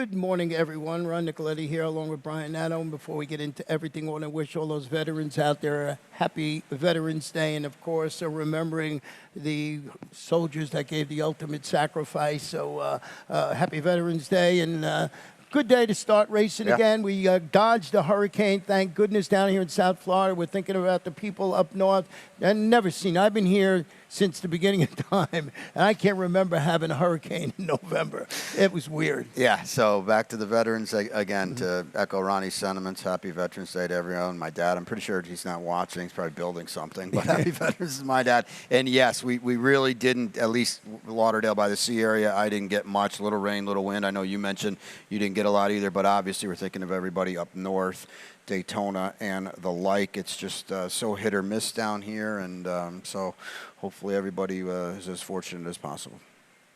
Good morning, everyone. Ron Nicoletti here, along with Brian Addo. Before we get into everything, I want to wish all those veterans out there a happy Veterans Day, and of course, remembering the soldiers that gave the ultimate sacrifice. So, happy Veterans Day, and good day to start racing again. We dodged a hurricane, thank goodness, down here in South Florida. We're thinking about the people up north. I've been here since the beginning of time, and I can't remember having a hurricane in November. It was weird. Yeah, so back to the veterans again, to echo Ronnie's sentiments. Happy Veterans Day to everyone. My dad, I'm pretty sure he's not watching. He's probably building something, but happy Veterans to my dad. And yes, we really didn't, at least Lauderdale by the sea area, I didn't get much. Little rain, little wind. I know you mentioned you didn't get a lot either, but obviously we're thinking of everybody up north, Daytona and the like. It's just so hit or miss down here, and so hopefully everybody is as fortunate as possible.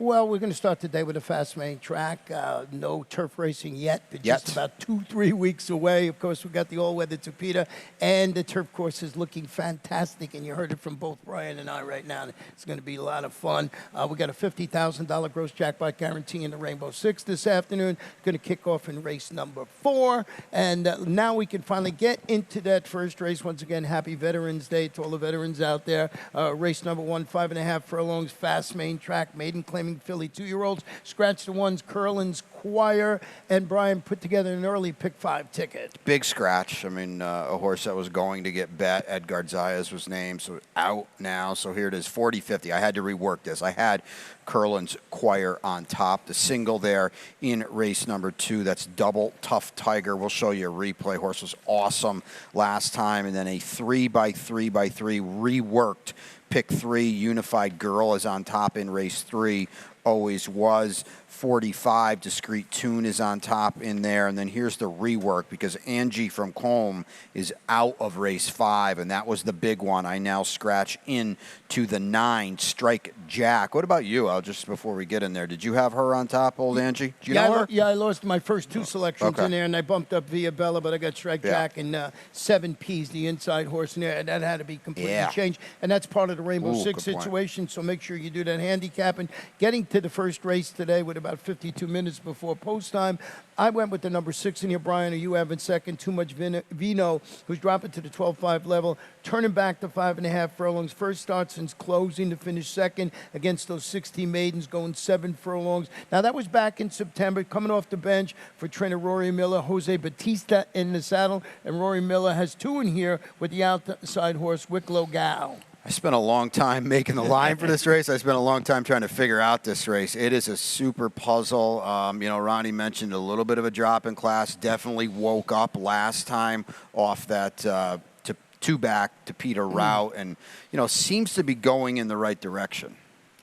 Well, we're going to start today with a fast main track. No turf racing yet, but just about 2-3 weeks away. Of course, we've got the all-weather Topita, and the turf course is looking fantastic, and you heard it from both Brian and I right now. It's going to be a lot of fun. We got a $50,000 gross jackpot guarantee in the Rainbow Six this afternoon. Going to kick off in race number 4, and now we can finally get into that first race. Once again, happy Veterans Day to all the veterans out there. Race number 1, 5.5 furlongs, fast main track, maiden claiming filly 2-year-olds. Scratch the ones, Curlin's Choir, and Brian put together an early pick 5 ticket. Big scratch. I mean, a horse that was going to get bet. Edgar Zayas was named, so out now. So here it is, 40-50. I had to rework this. I had Curlin's Choir on top. The single there in race number 2, that's Double Tough Tiger. We'll show you a replay. Horse was awesome last time. And then a 3x3x3 reworked pick 3 Unified Girl is on top in race 3. Always was. 45 Discreet Tune is on top in there. And then here's the rework, because Angie from Colm is out of race 5, and that was the big one. I now scratch in to the 9 Strike Jack. What about you, Al, just before we get in there? Did you have her on top, old Angie? Do you know her? Yeah, I lost my first 2 selections in there, and I bumped up Via Bella, but I got Strike Jack and 7 P's, the inside horse in there, and that had to be completely changed. And that's part of the Rainbow Six situation, so make sure you do that handicapping. Getting to the first race today with about 52 minutes before post time, I went with the number 6 in here, Brian, or you have in second. Too Much Vino, who's dropping to the 12.5 level, turning back to 5.5 furlongs. First start since closing to finish second against those 16 maidens, going 7 furlongs. Now, that was back in September, coming off the bench for trainer Rory Miller, Jose Batista in the saddle, and Rory Miller has 2 in here with the outside horse, Wicklow Gal. I spent a long time making the line for this race. I spent a long time trying to figure out this race. It is a super puzzle. Ronnie mentioned a little bit of a drop in class. Definitely woke up last time off that two-back to Peter route, and, seems to be going in the right direction.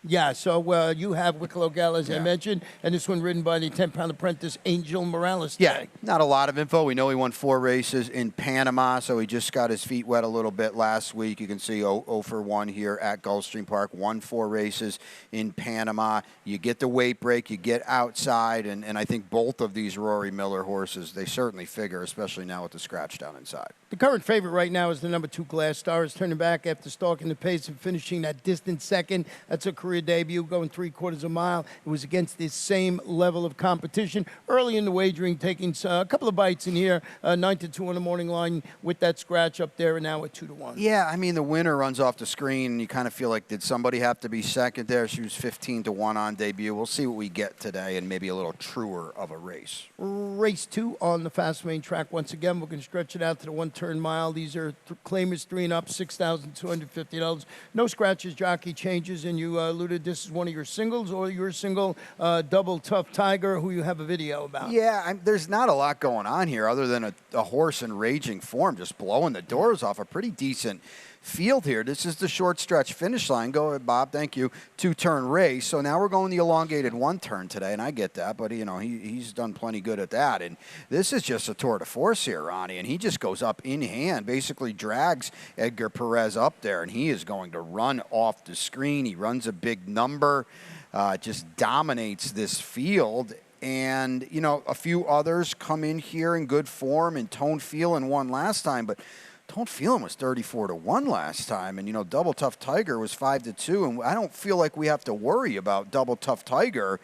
Yeah, so you have Wicklow Gal, as I mentioned, and this one ridden by the 10-pound apprentice, Angel Morales. Yeah, not a lot of info. We know he won 4 races in Panama, so he just got his feet wet a little bit last week. You can see 0 for 1 here at Gulfstream Park. Won 4 races in Panama. You get the weight break, you get outside, and I think both of these Rory Miller horses, they certainly figure, especially now with the scratch down inside. The current favorite right now is the number 2 Glass Star, is turning back after stalking the pace and finishing that distant second. That's a career debut, going 3/4 a mile. It was against this same level of competition. Early in the wagering, taking a couple of bites in here, 9-2 on the morning line with that scratch up there, and now at 2-1. Yeah, I mean, the winner runs off the screen, and you kind of feel like, did somebody have to be second there? She was 15-1 on debut. We'll see what we get today, and maybe a little truer of a race. Race 2 on the fast main track. Once again, we're going to stretch it out to the 1-turn mile. These are claimers 3 and up, $6,250. No scratches, jockey changes, and you alluded this is one of your singles, or your single Double Tough Tiger, who you have a video about. Yeah, there's not a lot going on here other than a horse in raging form, just blowing the doors off a pretty decent field here. This is the short stretch finish line. Go ahead, Bob. Thank you. 2-turn race. So now we're going the elongated 1-turn today, and I get that, but he's done plenty good at that. And this is just a tour de force here, Ronnie, and he just goes up in hand, basically drags Edgar Perez up there, and he is going to run off the screen. He runs a big number, just dominates this field. And, a few others come in here in good form, and Tone Feelin won last time, but Don't Feel Him was 34-1 last time, and, you know, Double Tough Tiger was 5-2, and I don't feel like we have to worry about Double Tough Tiger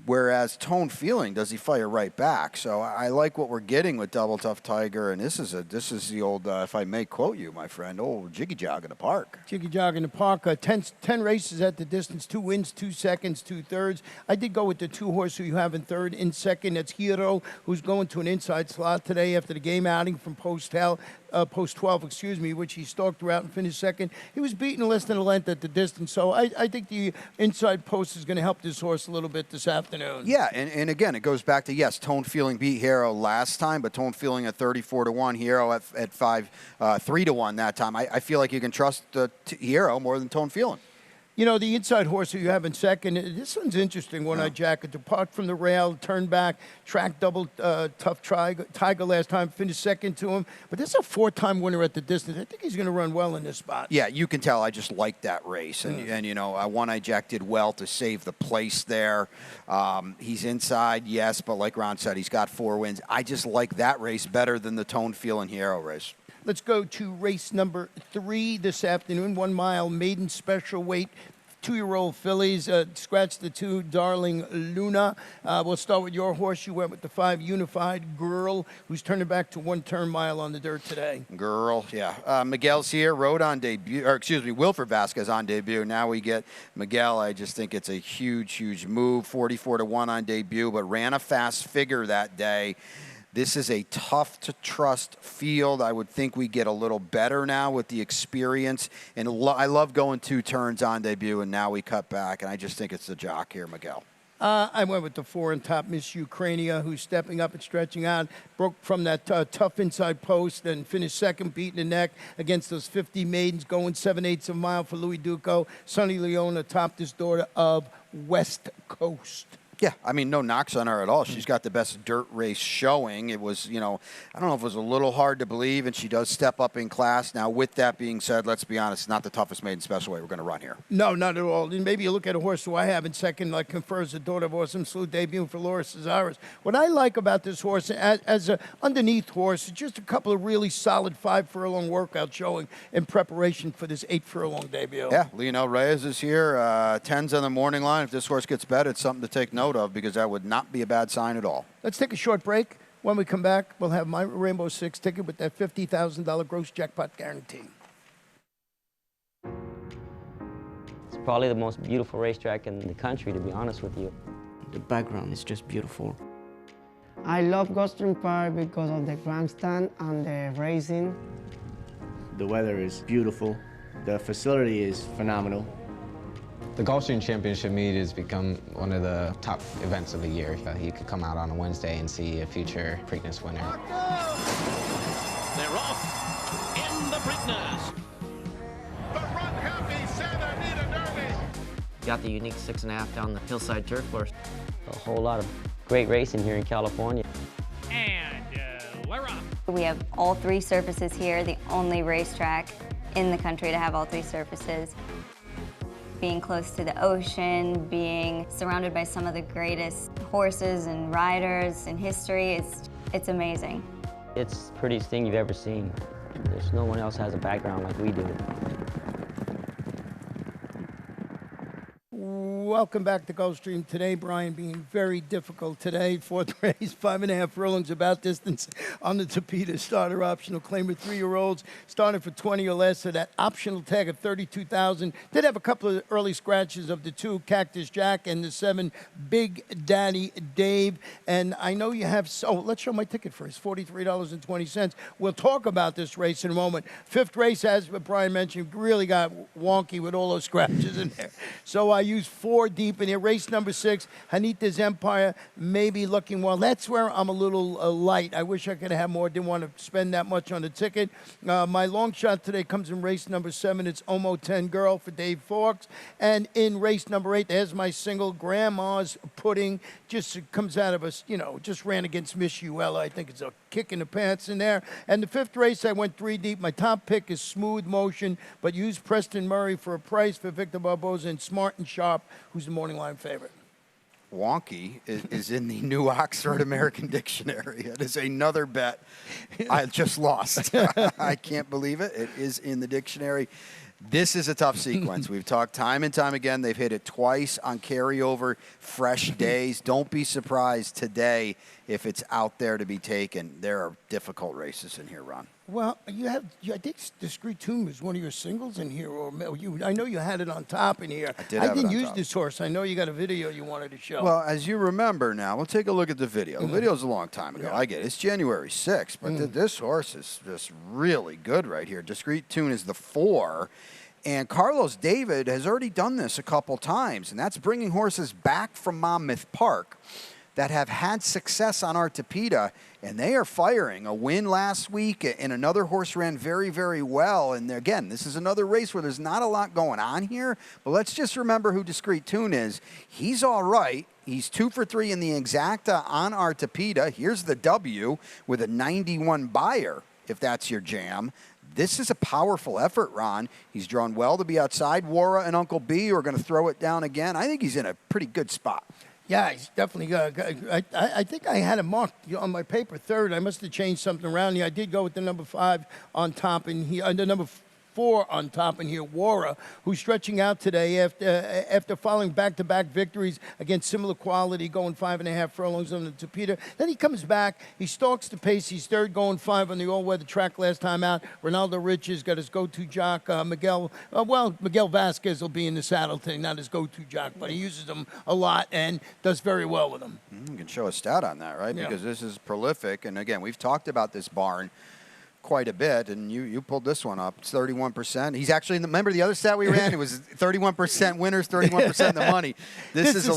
Whereas Tone Feeling, does he fire right back? So I like what we're getting with Double Tough Tiger, and this is the old, if I may quote you, my friend, old jiggy jog in the park. Jiggy jog in the park. 10 races at the distance, 2 wins, 2 seconds, 2 thirds. I did go with the 2 horse who you have in third. In second, that's Hero, who's going to an inside slot today after the game outing from post 12, which he stalked throughout and finished second. He was beaten less than a length at the distance, so I think the inside post is going to help this horse a little bit this afternoon. Yeah, and again, it goes back to, yes, Tone Feeling beat Hero last time, but Tone Feeling at 34-1, Hero at 3-1 that time. I feel like you can trust Hero more than Tone Feeling. You know, the inside horse that you have in second, this one's interesting. One-Eyed Jacket, depart from the rail, turn back, track double tough Tiger last time, finished second to him. But this is a 4-time winner at the distance. I think he's going to run well in this spot. Yeah, you can tell I just like that race. And you know, One-Eyed Jack did well to save the place there. He's inside, yes, but like Ron said, he's got 4 wins. I just like that race better than the Tone Feeling Hero race. Let's go to race number 3 this afternoon. 1 mile maiden special weight. 2-year-old fillies, scratch the 2, Darling Luna. We'll start with your horse. You went with the 5, Unified Girl, who's turning back to 1 turn mile on the dirt today. Girl, yeah. Miguel's here, rode on debut, or excuse me, Wilfred Vasquez on debut. Now we get Miguel. I just think it's a huge, huge move. 44-1 on debut, but ran a fast figure that day. This is a tough-to-trust field. I would think we get a little better now with the experience. And I love going 2 turns on debut, and now we cut back. And I just think it's the jock here, Miguel. I went with the 4 on top, Miss Ukrainia, who's stepping up and stretching out. Broke from that tough inside post and finished second, beating the neck against those 50 maidens, going 7/8 of a mile for Louis Duco. Sonny Leona topped this daughter of West Coast. Yeah, I mean, no knocks on her at all. She's got the best dirt race showing. It was, you know, I don't know if it was a little hard to believe, and she does step up in class. Now, with that being said, let's be honest, not the toughest maiden special weight we're going to run here. No, not at all. And maybe you look at a horse who I have in second, like confers the daughter of Awesome Salute, debuting for Laura Cesares. What I like about this horse, as an underneath horse, is just a couple of really solid 5-furlong workouts showing in preparation for this 8-furlong debut. Yeah, Leonel Reyes is here. 10's on the morning line. If this horse gets bet, it's something to take note of, because that would not be a bad sign at all. Let's take a short break. When we come back, we'll have my Rainbow Six ticket with that $50,000 gross jackpot guarantee. It's probably the most beautiful racetrack in the country, to be honest with you. The background is just beautiful. I love Gulfstream Park because of the grandstand and the racing. The weather is beautiful. The facility is phenomenal. The Gulfstream Championship meet has become one of the top events of the year. You could come out on a Wednesday and see a future Preakness winner. They're off in the Preakness. The Run Happy Santa Anita Derby. Got the unique 6.5 down the hillside turf course. A whole lot of great racing here in California. And we're off. We have all 3 surfaces here, the only racetrack in the country to have all 3 surfaces. Being close to the ocean, being surrounded by some of the greatest horses and riders in history, it's amazing. It's the prettiest thing you've ever seen. There's no one else has a background like we do. Welcome back to Gulfstream today. Brian being very difficult today. 4th race, 5.5 furlongs about distance on the Tapeta starter optional claimer. 3-year-olds starting for 20 or less. So that optional tag of $32,000. Did have a couple of early scratches of the 2, Cactus Jack, and the 7, Big Daddy Dave. And I know you have, let's show my ticket first, $43.20. We'll talk about this race in a moment. 5th race, as Brian mentioned, really got wonky with all those scratches in there. So I used 4 deep in here. Race number 6, Hanita's Empire, maybe looking well. That's where I'm a little light. I wish I could have more. Didn't want to spend that much on the ticket. My long shot today comes in race number 7. It's Omo 10 Girl for Dave Fawkes. And in race number 8, there's my single, Grandma's Pudding. Just comes out of us, you know, just ran against Miss Uella. I think it's a kick in the pants in there. And the 5th race, I went 3 deep. My top pick is Smooth Motion, but use Preston Murray for a price for Victor Barboza and Smart and Sharp, who's the morning line favorite. Wonky is in the New Oxford American Dictionary. It is another bet I just lost. I can't believe it. It is in the dictionary. This is a tough sequence. We've talked time and time again. They've hit it twice on carryover, fresh days. Don't be surprised today if it's out there to be taken. There are difficult races in here, Ron. Well, I think Discreet Tomb is one of your singles in here, or I know you had it on top in here. I didn't use this horse. I know you got a video you wanted to show. Well, as you remember now, we'll take a look at the video. The video's a long time ago. I get it. It's January 6th, but this horse is just really good right here. Discreet Tune is the 4. And Carlos David has already done this a couple times, and that's bringing horses back from Monmouth Park that have had success on Artepeda, and they are firing. A win last week, and another horse ran very, very well. And again, this is another race where there's not a lot going on here, but let's just remember who Discreet Tune is. He's all right. He's 2 for 3 in the exacta on Artepeda. Here's the W with a 91 buyer, if that's your jam. This is a powerful effort, Ron. He's drawn well to be outside Wara and Uncle B, who are going to throw it down again. I think he's in a pretty good spot. Yeah, he's definitely I think I had him marked on my paper 3rd. I must have changed something around here. I did go with the number 5 on top, and the number 4 on top in here, Wara, who's stretching out today after following back-to-back victories against similar quality, going 5.5 furlongs on the Tapeta. Then he comes back, he stalks the pace. He's 3rd, going 5 on the all-weather track last time out. Ronaldo Riches got his go-to jock, Miguel Vasquez will be in the saddle today, not his go-to jock, but he uses them a lot and does very well with them. You can show a stat on that, right? Yeah. Because this is prolific. And again, we've talked about this barn quite a bit, and you pulled this one up. It's 31%. He's actually, remember the other stat we ran? It was 31% winners, 31% of the money. This is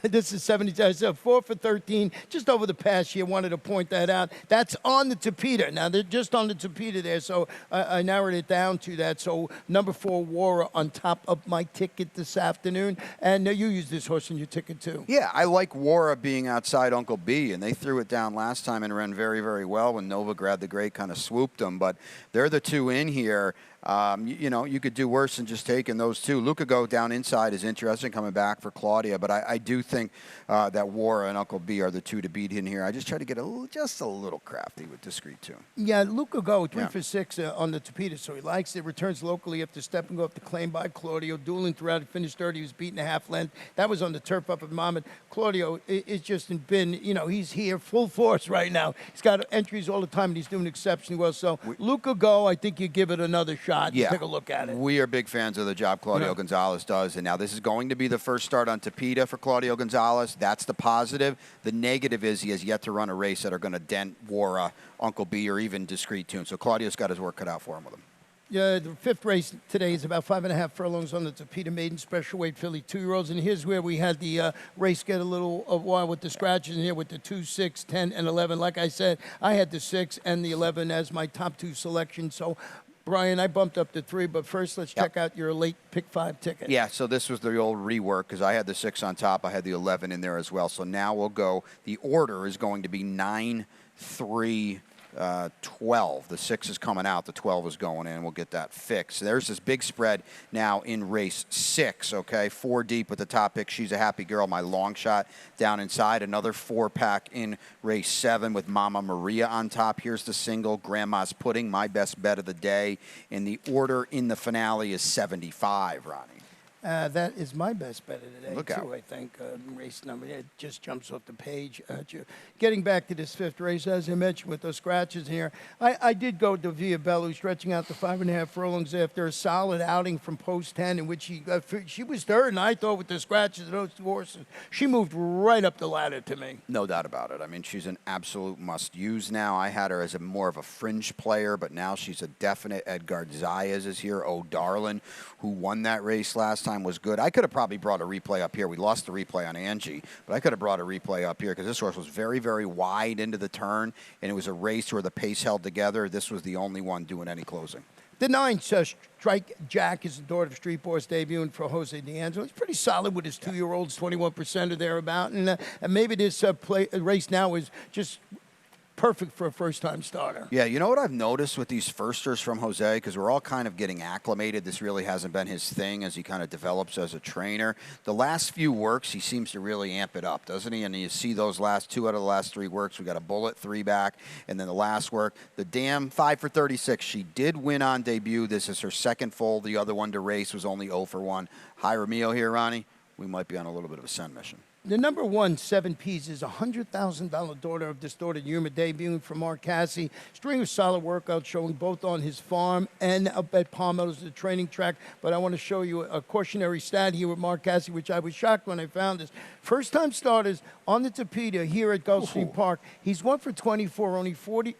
this is 70. So 4 for 13, just over the past year. Wanted to point that out. That's on the Tapeta. Now they're just on the Tapeta there, so I narrowed it down to that. So number 4, Wara, on top of my ticket this afternoon, and you used this horse in your ticket too. Yeah, I like Wara being outside Uncle B, and they threw it down last time and ran very, very well when Novigrad the Great kind of swooped them, but they're the 2 in here. You could do worse than just taking those 2. Luca Go down inside is interesting, coming back for Claudia, but I do think that Wara and Uncle B are the 2 to beat in here. I just try to get just a little crafty with Discreet Tune. Yeah, Luca Go, 3 for 6 on the Tapeta, so he likes it. Returns locally after stepping off the claim by Claudio. Dueling throughout, he finished 3rd. He was beaten a half length. That was on the turf up at Monmouth. Claudio is just been, he's here full force right now. He's got entries all the time, and he's doing exceptionally well. So Luca Go, I think you give it another shot. Yeah, take a look at it. We are big fans of the job Claudio Gonzalez does, and now this is going to be the first start on Tapeta for Claudio Gonzalez. That's the positive. The negative is he has yet to run a race that are going to dent Wara, Uncle B, or even Discreet Tune. So Claudio's got his work cut out for him with him. Yeah, the 5th race today is about 5.5 furlongs on the Tapeta Maiden Special Weight Filly 2-year-olds. And here's where we had the race get a little while with the scratches in here with the 2, 6, 10, and 11. Like I said, I had the 6 and the 11 as my top 2 selections. So Brian, I bumped up to 3, but first let's check out your late pick 5 ticket. Yeah, so this was the old rework because I had the 6 on top. I had the 11 in there as well. So now we'll go. The order is going to be 9, 3, 12. The 6 is coming out. The 12 is going in. We'll get that fixed. There's this big spread now in race 6, okay? 4 deep with the top pick. She's a Happy Girl, my long shot down inside. Another 4-pack in race 7 with Mama Maria on top. Here's the single, Grandma's Pudding, my best bet of the day. And the order in the finale is 75, Ronnie. That is my best bet of the day, Look too, out. I think. Race number, it just jumps off the page. Getting back to this 5th race, as I mentioned, with those scratches here, I did go to Via Bello, stretching out the 5.5 furlongs after a solid outing from post 10, in which she was 3rd, and I thought with the scratches of those 2 horses, she moved right up the ladder to me. No doubt about it. I mean, she's an absolute must-use now. I had her as more of a fringe player, but now she's a definite. Edgar Zayas is here. Oh, Darlin, who won that race last time, was good. I could have probably brought a replay up here. We lost the replay on Angie, but I could have brought a replay up here because this horse was very, very wide into the turn, and it was a race where the pace held together. This was the only one doing any closing. The 9, Strike Jack, is the daughter of Street Boys, debuting for Jose D'Angelo. He's pretty solid with his 2-year-olds, 21% or thereabout. And maybe this race now is just perfect for a first-time starter. Yeah, you know what I've noticed with these firsters from Jose, because we're all kind of getting acclimated. This really hasn't been his thing as he kind of develops as a trainer. The last few works, he seems to really amp it up, doesn't he? And you see those last 2 out of the last 3 works. We got a bullet, 3 back, and then the last work, the Dam 5 for 36. She did win on debut. This is her second full. The other one to race was only 0 for 1. High Ramil here, Ronnie. We might be on a little bit of a send mission. The number 1, 7 Ps, is a $100,000 daughter of Distorted Humor, debuting for Mark Cassie. String of solid workouts showing both on his farm and up at Palm Meadows, the training track. But I want to show you a cautionary stat here with Mark Cassie, which I was shocked when I found this. First-time starters on the Tapeta here at Gulfstream Park. He's 1 for 24, only 44%,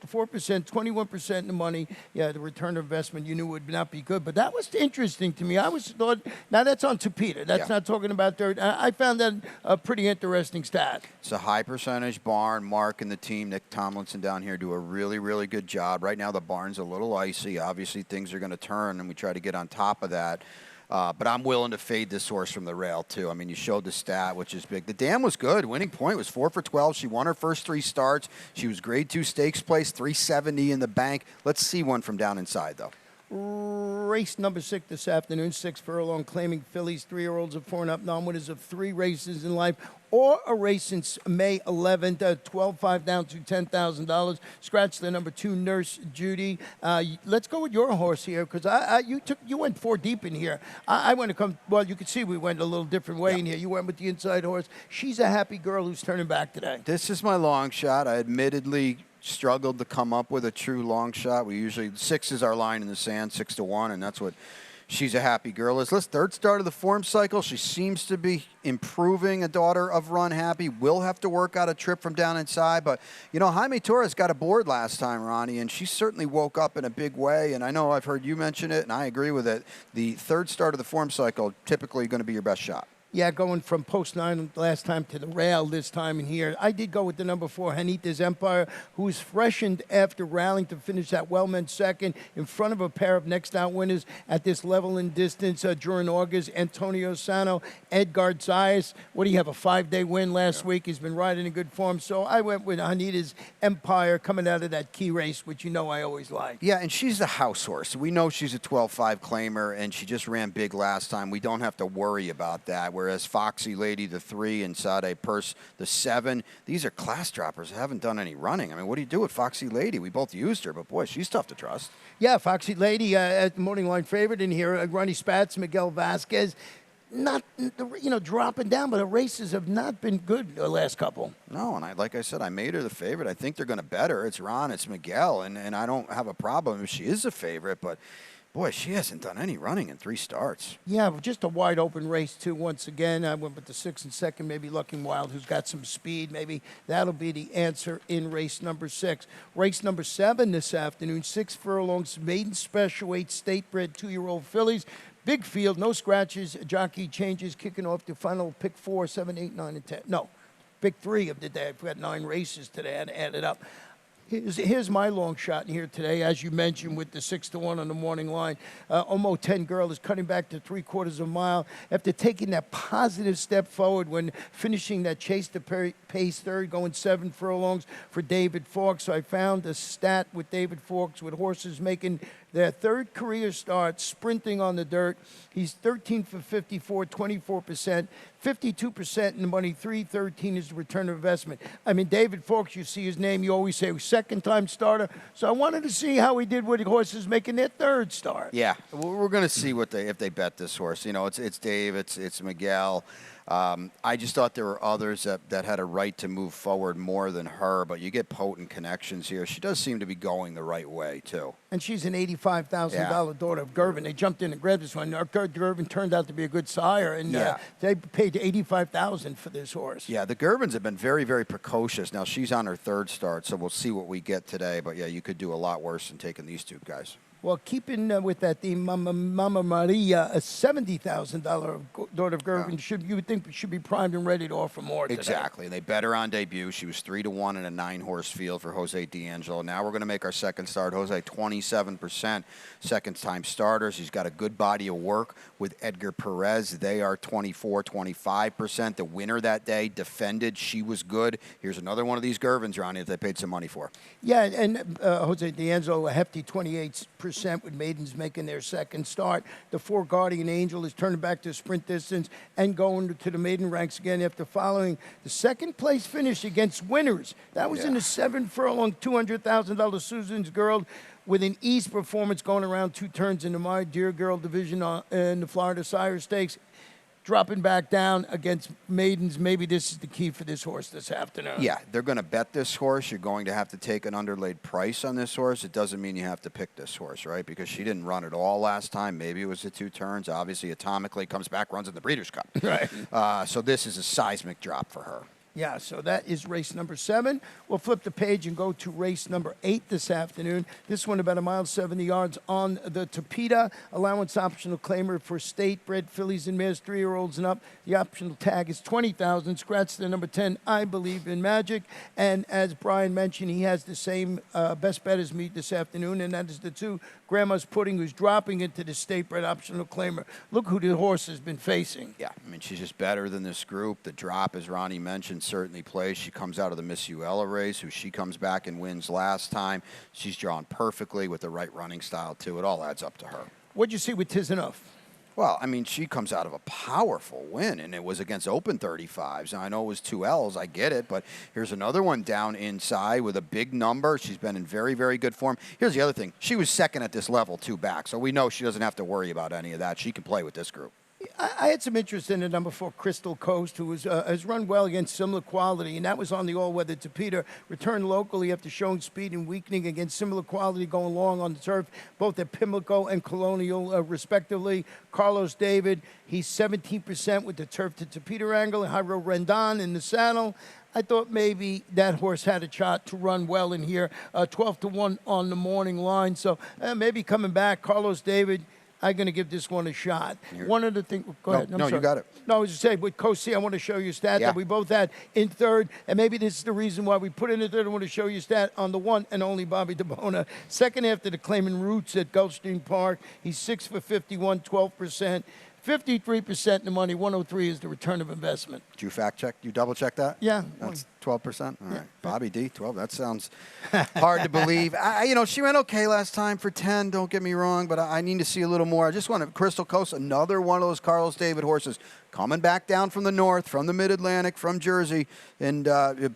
21% in the money. Yeah, the return of investment you knew would not be good. But that was interesting to me. I was thought, now that's on Tapeta. That's not talking about dirt. I found that a pretty interesting stat. It's a high percentage barn. Mark and the team, Nick Tomlinson down here, do a really, really good job. Right now the barn's a little icy. Obviously things are going to turn, and we try to get on top of that. But I'm willing to fade this horse from the rail, too. I mean, you showed the stat, which is big. The Dam was good. Winning point was 4 for 12. She won her first 3 starts. She was grade 2 stakes place, 370 in the bank. Let's see one from down inside, though. Race number 6 this afternoon, 6 furlong, claiming fillies, 3-year-olds of 4 and up, non-winners of 3 races in life, or a race since May 11th, 12.5 down to $10,000. Scratch the number 2, Nurse Judy. Let's go with your horse here, because you went 4 deep in here. I went to come, well, you can see we went a little different way in here. You went with the inside horse. She's a happy girl who's turning back today. This is my long shot. I admittedly struggled to come up with a true long shot. We usually, 6 is our line in the sand, 6 to 1, and that's what She's a happy girl. Is this third start of the form cycle? She seems to be improving. A daughter of Run Happy will have to work out a trip from down inside. But, you know, Jaime Torres got aboard last time, Ronnie, and she certainly woke up in a big way. And I know I've heard you mention it, and I agree with it. The third start of the form cycle typically going to be your best shot. Yeah, going from post 9 last time to the rail this time in here. I did go with the number 4, Hanita's Empire, who's freshened after rallying to finish that well-meant second in front of a pair of next out winners at this level and distance during August. Antonio Sano, Edgar Zayas. What do you have, a 5-day win last week? He's been riding in good form. So I went with Hanita's Empire coming out of that key race, which you know I always like. Yeah, and she's the house horse. We know she's a 12-5 claimer, and she just ran big last time. We don't have to worry about that. Whereas Foxy Lady, the 3, and Sade Purse, the 7, these are class droppers that haven't done any running. I mean, what do you do with Foxy Lady? We both used her, but boy, she's tough to trust. Yeah, Foxy Lady, at the morning line favorite in here, Ronnie Spatz, Miguel Vasquez. Not, you know, dropping down, but the races have not been good the last couple. No, and like I said, I made her the favorite. I think they're going to bet her. It's Ron, it's Miguel, and I don't have a problem if she is a favorite, but boy, she hasn't done any running in 3 starts. Yeah, just a wide open race, too, once again. I went with the 6 and 2nd, maybe Lucking Wild, who's got some speed. Maybe that'll be the answer in race number 6. Race number 7 this afternoon, 6 furlongs, maiden special weight, state-bred 2-year-old fillies. Big field, no scratches, jockey changes, kicking off the final pick 4, 7, 8, 9, and 10. No, pick 3 of the day. I've got 9 races today. I had to add it up. Here's my long shot in here today, as you mentioned, with the 6-1 on the morning line. Omo 10 Girl is cutting back to 3/4 of a mile after taking that positive step forward when finishing that chase to pace third, going 7 furlongs for David Fawkes. So I found a stat with David Fawkes with horses making their 3rd career start sprinting on the dirt. He's 13 for 54, 24%, 52% in the money, 313 is the return of investment. I mean, David Fawkes, you see his name, you always say second-time starter. So I wanted to see how he did with horses making their 3rd start. Yeah, we're going to see what if they bet this horse. You know, it's Dave, it's Miguel. I just thought there were others that had a right to move forward more than her, but you get potent connections here. She does seem to be going the right way, too. And she's an $85,000 daughter of Gervin. They jumped in and grabbed this one. Gervin turned out to be a good sire, and they paid $85,000 for this horse. Yeah, the Gervins have been very, very precocious. Now, she's on her 3rd start, so we'll see what we get today. But, yeah, you could do a lot worse than taking these 2 guys. Well, keeping with that theme, Mama Maria, a $70,000 daughter of Gervin, you would think should be primed and ready to offer more today. Exactly. They bet her on debut. She was 3-1 in a 9-horse field for Jose D'Angelo. Now we're going to make our second start. Jose, 27% second-time starter. She's got a good body of work with Edgar Perez. They are 24, 25%. The winner that day defended. She was good. Here's another one of these Gervins, Ronnie, that they paid some money for. Yeah, and Jose D'Angelo, a hefty 28% with maidens making their second start. The 4 Guardian Angel is turning back to sprint distance and going to the maiden ranks again after following the second place finish against winners. That was in the 7-furlong, $200,000 Susan's Girl with an ease performance going around 2 turns in the My Dear Girl division in the Florida Sire Stakes. Dropping back down against maidens. Maybe this is the key for this horse this afternoon. Yeah, they're going to bet this horse. You're going to have to take an underlaid price on this horse. It doesn't mean you have to pick this horse, right? Because she didn't run at all last time. Maybe it was the 2 turns. Obviously, atomically comes back, runs in the Breeders' Cup. Right. So this is a seismic drop for her. Yeah, so that is race number 7. We'll flip the page and go to race number 8 this afternoon. This one about 1.70 miles on the Tapeta. Allowance optional claimer for state-bred fillies and mares, 3-year-olds and up. The optional tag is $20,000. Scratch the number 10, I Believe in Magic. And as Brian mentioned, he has the same best bet as me this afternoon, and that is the 2 Grandma's Pudding, who's dropping into the state-bred optional claimer. Look who the horse has been facing. Yeah, I mean, she's just better than this group. The drop, as Ronnie mentioned, certainly plays. She comes out of the Miss Uella race, who she comes back and wins last time. She's drawn perfectly with the right running style, too. It all adds up to her. What'd you see with Tiz Enough? Well, I mean, she comes out of a powerful win, and it was against open 35s. Now, I know it was 2 L's. I get it, but here's another one down inside with a big number. She's been in very, very good form. Here's the other thing. She was second at this level, 2 back, so we know she doesn't have to worry about any of that. She can play with this group. I had some interest in the number 4, Crystal Coast, who has run well against similar quality, and that was on the all-weather Tapeta. Returned locally after showing speed and weakening against similar quality going long on the turf, both at Pimlico and Colonial, respectively. Carlos David, he's 17% with the turf to Tapeta angle, and Jairo Rendon in the saddle. I thought maybe that horse had a shot to run well in here, 12-1 on the morning line. So maybe coming back, Carlos David, I'm going to give this one a shot. One of the things, go ahead. I'm sorry. You got it. No, I was just saying, with Cosi, I want to show you a stat that we both had in third, and maybe this is the reason why we put in the third. I want to show you a stat on the one and only Bobby DeBona. Second after the claiming roots at Gulfstream Park. He's 6 for 51, 12%. 53% in the money, 103 is the return of investment. Did you fact check? You double check that? Yeah. That's 12%? All right. Bobby D, 12. That sounds hard to believe. She went okay last time for 10, don't get me wrong, but I need to see a little more. I just want to, Crystal Coast, another one of those Carlos David horses coming back down from the north, from the Mid-Atlantic, from Jersey, and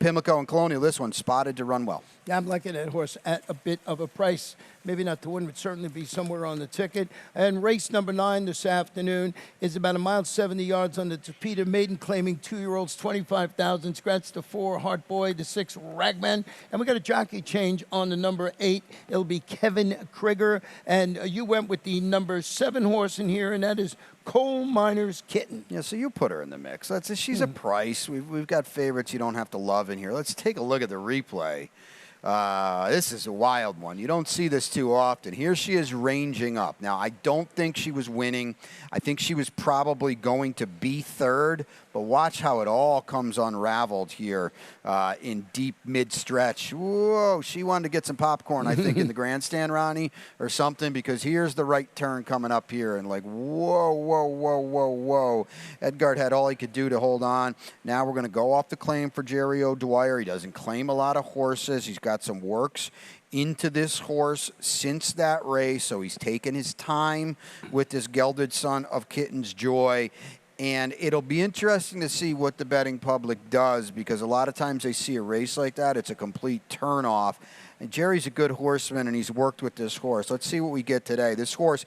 Pimlico and Colonial. This one spotted to run well. Yeah, I'm liking that horse at a bit of a price. Maybe not to win, but certainly be somewhere on the ticket. And race number 9 this afternoon is about 1.70 miles on the Tapeta. Maiden claiming 2-year-olds, $25,000. Scratch the 4, Heart Boy, the 6, Ragman. And we got a jockey change on the number 8. It'll be Kevin Krieger. And you went with the number 7 horse in here, and that is Coal Miner's Kitten. Yeah, so you put her in the mix. She's a price. We've got favorites you don't have to love in here. Let's take a look at the replay. This is a wild one. You don't see this too often. Here she is ranging up. Now, I don't think she was winning. I think she was probably going to be third, but watch how it all comes unraveled here in deep mid-stretch. Whoa, she wanted to get some popcorn, I think, in the grandstand, Ronnie, or something, because here's the right turn coming up here, and like, whoa, whoa, whoa, whoa, whoa. Edgard had all he could do to hold on. Now we're going to go off the claim for Jerry O'Dwyer. He doesn't claim a lot of horses. He's got some works into this horse since that race, so he's taken his time with this gelded son of Kitten's Joy. And it'll be interesting to see what the betting public does, because a lot of times they see a race like that, it's a complete turnoff. And Jerry's a good horseman, and he's worked with this horse. Let's see what we get today. This horse,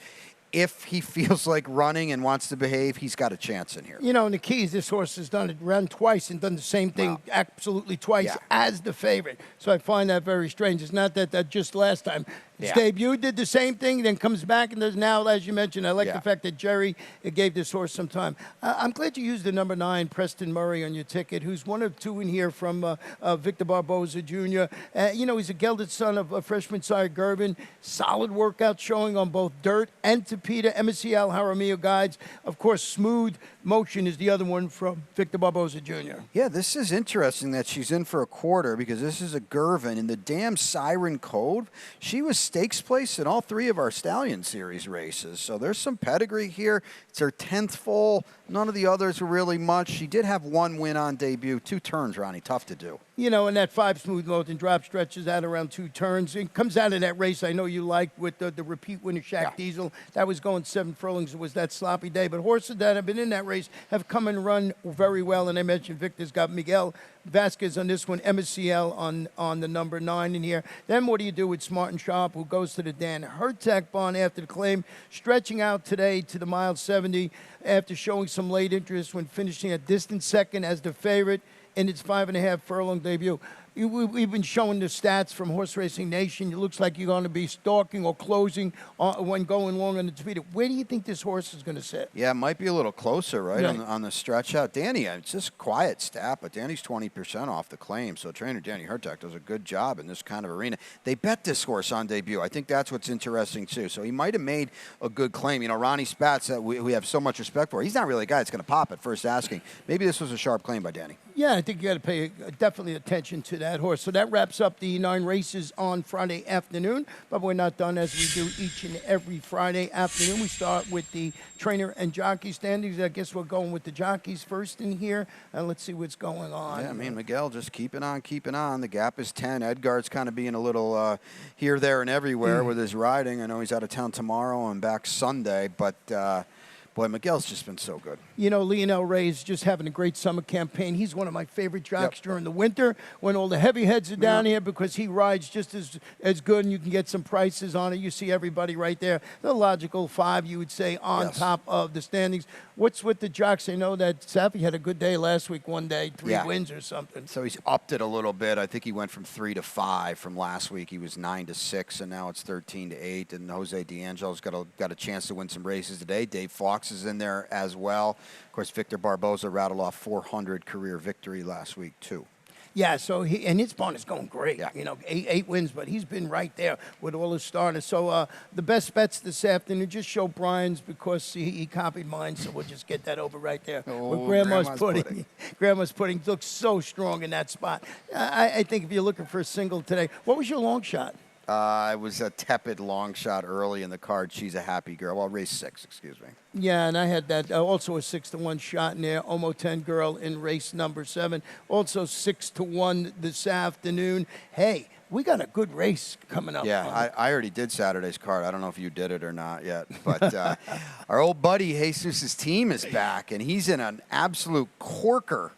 if he feels like running and wants to behave, he's got a chance in here. You know, in the Keys, this horse has done it, run twice and done the same thing absolutely twice as the favorite. So I find that very strange. It's not that just last time. His debut did the same thing, then comes back and does now, as you mentioned. I like the fact that Jerry gave this horse some time. I'm glad you used the number 9, Preston Murray, on your ticket, who's one of 2 in here from Victor Barboza Jr. You know, he's a gelded son of a freshman sire Gervin. Solid workout showing on both dirt and Tapeta. MSCL Jaramillo guides. Of course, Smooth Motion is the other one from Victor Barboza Jr. Yeah, this is interesting that she's in for a quarter because this is a Gervin. In the damn Siren Code, she was stakes place in all 3 of our Stallion Series races. So there's some pedigree here. It's her 10th foal. None of the others were really much. She did have 1 win on debut. 2 turns, Ronnie. Tough to do. You know, and that 5 Smooth Motion drop stretches out around 2 turns. It comes out of that race I know you liked with the repeat winner, Shaq Diesel. That was going 7 furlongs. It was that sloppy day. But horses that have been in that race have come and run very well. And I mentioned Victor's got Miguel Vasquez on this one, MSCL on the number 9 in here. Then what do you do with Smart and Sharp, who goes to the Dan Hertak barn after the claim, stretching out today to the mile 70 after showing some late interest when finishing a distant second as the favorite in its 5.5 furlong debut. We've been showing the stats from Horse Racing Nation. It looks like you're going to be stalking or closing when going long on the Tapeta. Where do you think this horse is going to sit? Yeah, it might be a little closer, right, on the stretch out. Danny, it's just quiet stat, but Danny's 20% off the claim. So trainer Danny Hertak does a good job in this kind of arena. They bet this horse on debut. I think that's what's interesting, too. So he might have made a good claim. You know, Ronnie Spatz, that we have so much respect for. He's not really a guy that's going to pop at first asking. Maybe this was a sharp claim by Danny. Yeah, I think you got to pay definitely attention to that horse. So that wraps up the 9 races on Friday afternoon. But we're not done, as we do each and every Friday afternoon. We start with the trainer and jockey standings. I guess we're going with the jockeys first in here. And let's see what's going on. Yeah, I mean, Miguel just keeping on. The gap is 10. Edgard's kind of being a little here, there, and everywhere with his riding. I know he's out of town tomorrow and back Sunday, but boy, Miguel's just been so good. You know, Lionel Ray's just having a great summer campaign. He's one of my favorite jocks during the winter when all the heavy heads are down here because he rides just as good and you can get some prices on it. You see everybody right there. The logical 5, you would say, on top of the standings. What's with the jocks? I know that Safi had a good day last week, one day, 3 wins or something. So he's upped it a little bit. I think he went from 3 to 5 from last week. He was 9 to 6, and now it's 13 to 8. And Jose D'Angelo's got a chance to win some races today. Dave Fox is in there as well. Of course, Victor Barboza rattled off 400 career victory last week, too. Yeah, so and his barn is going great. You know, 8 wins, but he's been right there with all his starters. So the best bets this afternoon, just show Brian's because he copied mine, so we'll just get that over right there. With Grandma's pudding. Grandma's pudding looks so strong in that spot. I think if you're looking for a single today, what was your long shot? It was a tepid long shot early in the card. She's a happy girl. Well, race 6, excuse me. Yeah, and I had that also a 6-1 shot in there. Omo 10 girl in race number 7. Also 6-1 this afternoon. Hey, we got a good race coming up. Yeah, I already did Saturday's card. I don't know if you did it or not yet. But our old buddy Jesus' team is back, and he's in an absolute corker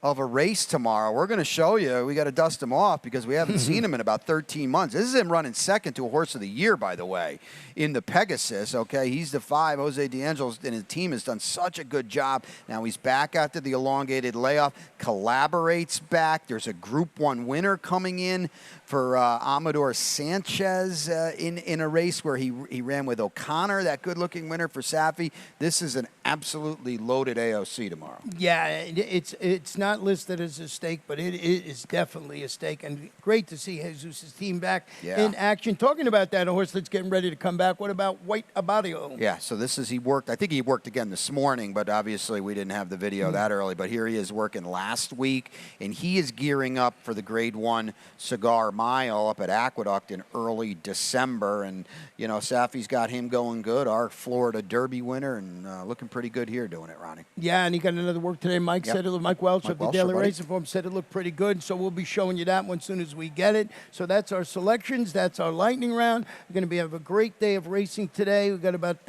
of a race tomorrow. We're going to show you. We got to dust him off because we haven't seen him in about 13 months. This is him running second to a horse of the year, by the way, in the Pegasus. Okay, he's the 5. Jose D'Angelo and his team has done such a good job. Now he's back after the elongated layoff. Collaborates back. There's a Group 1 winner coming in for Amador Sanchez in a race where he ran with O'Connor, that good-looking winner for Safi. This is an absolutely loaded AOC tomorrow. Yeah, it's not listed as a stake, but it is definitely a stake. And great to see Jesus' team back in action. Talking about that horse that's getting ready to come back, what about White Abadio? Yeah, so this is, I think he worked again this morning, but obviously we didn't have the video that early. But here he is working last week, and he is gearing up for the Grade 1 Cigar Mile up at Aqueduct in early December. And, you know, Safi's got him going good, our Florida Derby winner, and looking pretty good here doing it, Ronnie. Yeah, and he got another work today. Mike said Mike Welch of the Daily Racing Form said it looked pretty good, so we'll be showing you that one as soon as we get it. So that's our selections. That's our lightning round. We're going to have a great day of racing today. We've got about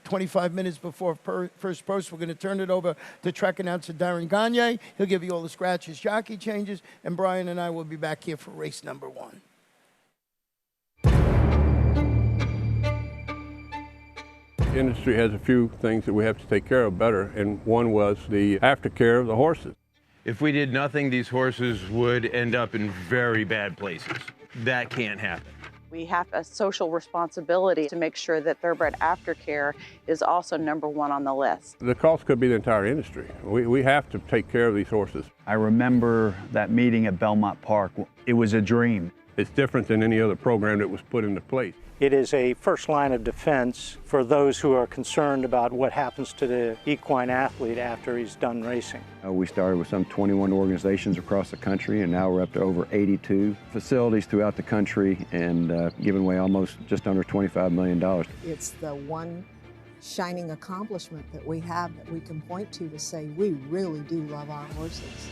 25 minutes before first post. We're going to turn it over to track announcer Darren Gagne. He'll give you all the scratches, jockey changes, and Brian and I will be back here for race number 1. The industry has a few things that we have to take care of better, and one was the aftercare of the horses. If we did nothing, these horses would end up in very bad places. That can't happen. We have a social responsibility to make sure that thoroughbred aftercare is also #1 on the list. The cost could be the entire industry. We have to take care of these horses. I remember that meeting at Belmont Park. It was a dream. It's different than any other program that was put into place. It is a first line of defense for those who are concerned about what happens to the equine athlete after he's done racing. We started with some 21 organizations across the country, and now we're up to over 82 facilities throughout the country and giving away almost just under $25 million. It's the one shining accomplishment that we have that we can point to say we really do love our horses.